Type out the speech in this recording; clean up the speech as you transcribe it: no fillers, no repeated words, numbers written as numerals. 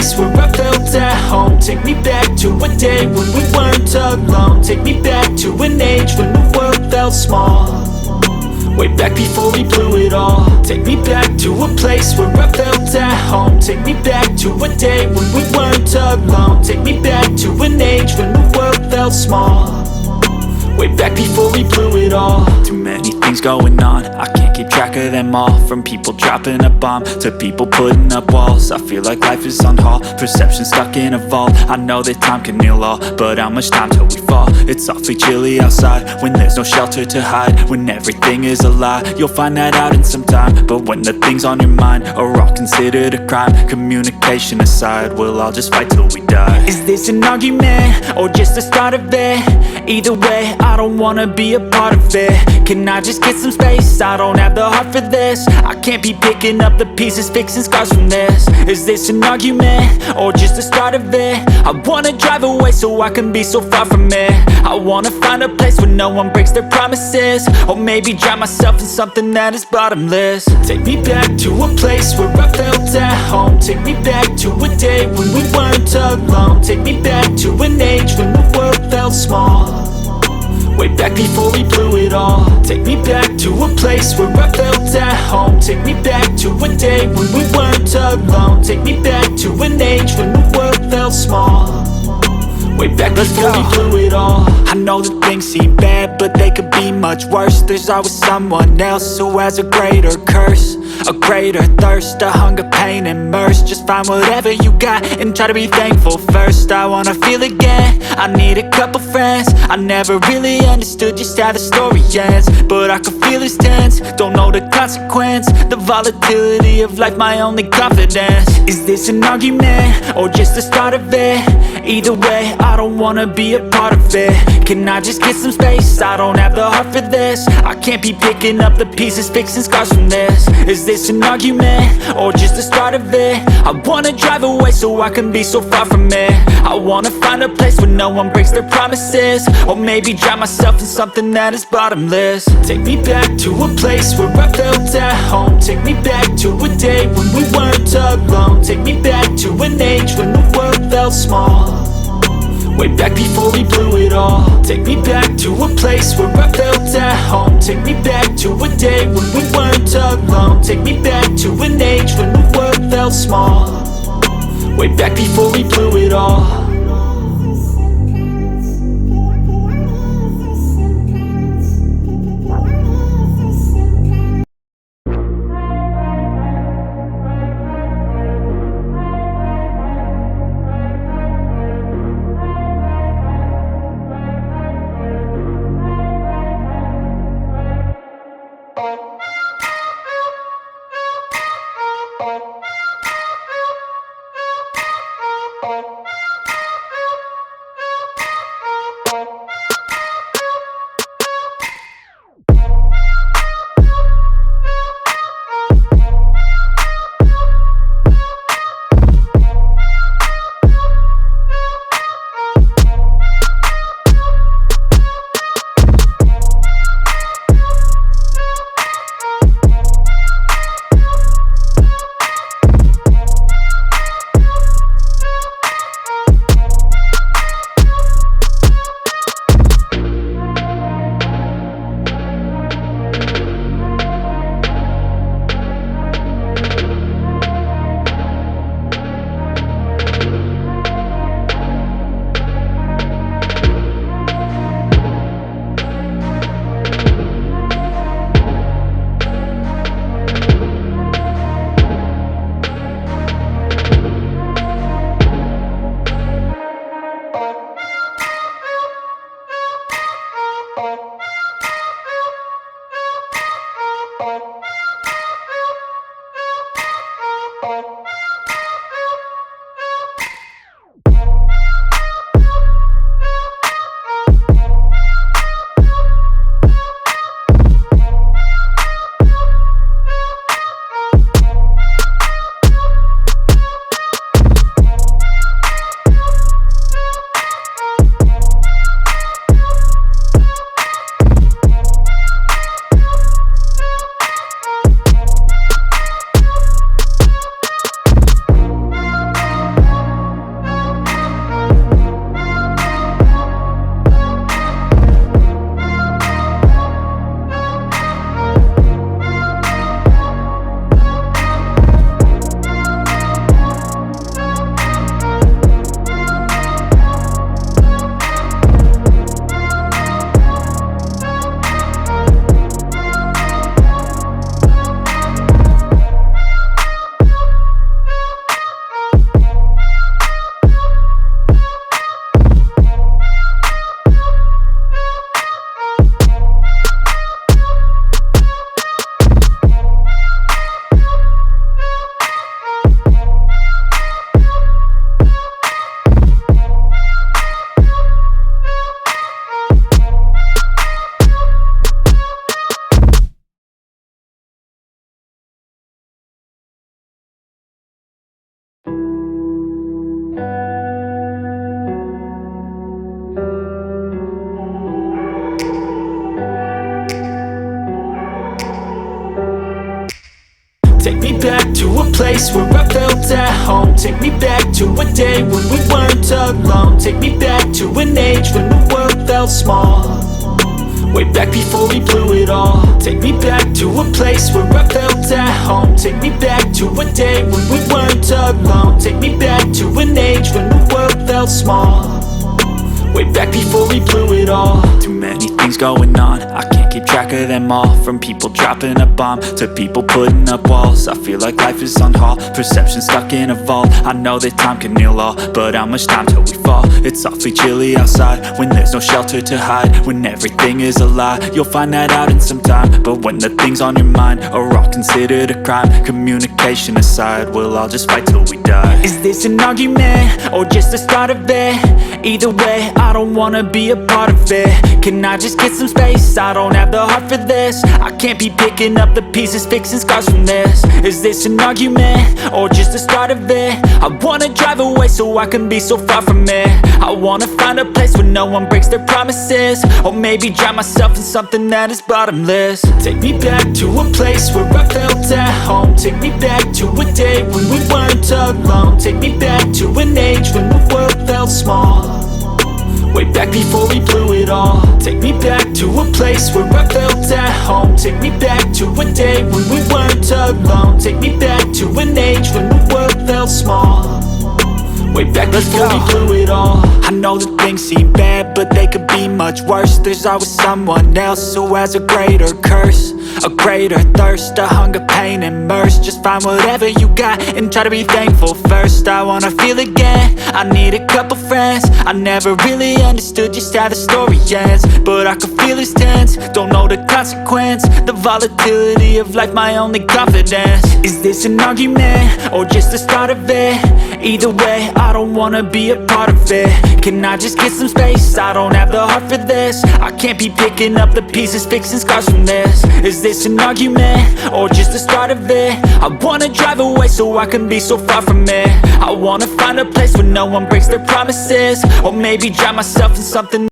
place where I felt at home. Take me back to a day when we weren't alone. Take me back to an age when the world felt small. Way back before we blew it all. Take me back to a place where I felt at home. Take me back to a day when we weren't alone. Take me back to an age when the world felt small. Way back before we blew it all. Too many things going on, I can't keep track of them all. From people dropping a bomb to people putting up walls. I feel like life is on hold, perception stuck in a vault. I know that time can heal all, but how much time till we fall? It's awfully chilly outside, when there's no shelter to hide. When everything is a lie, you'll find that out in some time. But when the things on your mind are all considered a crime, communication aside, we'll all just fight till we die. Is this an argument, or just the start of it? Either way, I don't wanna be a part of it. Can I just get some space? I don't have the heart for this. I can't be picking up the pieces, fixing scars from this. Is this an argument, or just the start of it? I wanna drive away so I can be so far from it. I wanna find a place where no one breaks their promises. Or maybe drown myself in something that is bottomless. Take me back to a place where I felt at home. Take me back to a day when we weren't alone. Take me back to an age when the world felt small. Way back before we blew it all. Take me back to a place where I felt at home. Take me back to a day when we weren't alone. Take me back to an age when the world felt small. Way back before we blew it all. I know that things seem bad, but they could be much worse. There's always someone else who has a greater curse, a greater thirst, a hunger, pain, and mercy. Just find whatever you got and try to be thankful first. I wanna feel again, I need a couple friends. I never really understood just how the story ends, but I can feel it's tense, don't know the consequence. The volatility of life, my only confidence. Is this an argument, or just the start of it? Either way, I don't wanna be a part of it. Can I just get some space? I don't have the heart for this. I can't be picking up the pieces, fixing scars from this. Is this an argument, or just the start of it? I wanna drive away so I can be so far from it. I wanna find a place where no one breaks their promises. Or maybe drown myself in something that is bottomless. Take me back to a place where I felt at home. Take me back to a day when we weren't alone. Take me back to an age when the world felt small. Way back before we blew it all. Take me back to a place where I felt at home. Take me back to a day when we weren't alone. Take me back to an age when the world felt small. Way back before we blew it all. place where I felt at home. Take me back to a day when we weren't alone. Take me back to an age when the world felt small, way back before we blew it all. Take me back to a place where I felt at home. Take me back to a day when we weren't alone. Take me back to an age when the world felt small, way back before we blew it all. Too many things going on, I can't keep track of them all. From people dropping a bomb to people putting up walls. I feel like life is on hold, perception stuck in a vault. I know that time can heal all, but how much time till we fall? It's awfully chilly outside when there's no shelter to hide. When everything is a lie, you'll find that out in some time. But when the things on your mind are all considered a crime, communication aside, we'll all just fight till we die. Is this an argument or just the start of it? Either way, I don't wanna be a part of it. Can I just get some space? I don't have the heart for this. I can't be picking up the pieces, fixing scars from this. Is this an argument or just the start of it? I wanna drive away so I can be so far from it. I wanna find a place where no one breaks their promises, or maybe drown myself in something that is bottomless. Take me back to a place where I felt at home. Take me back to a day when we weren't alone. Take me back to an age when the world felt small, way back before we blew it all. Take me back to a place where I felt at home. Take me back to a day when we weren't alone. Take me back to an age when the world felt small, way back before we blew it all. I know that things seem bad, but they could be much worse. There's always someone else who has a greater curse, a greater thirst, a hunger, pain, and mercy. Just find whatever you got and try to be thankful first. I wanna feel again, I need a couple friends. I never really understood just how the story ends, but I can feel it's tense, don't know the consequence. The volatility of life, my only confidence. Is this an argument or just the start of it? Either way, I don't wanna be a part of it. Can I just get some space? I don't have the heart for this. I can't be picking up the pieces, fixing scars from this. Is this an argument or just the start of it? I wanna drive away so I can be so far from it. I wanna find a place where no one breaks their promises, or maybe drown myself in something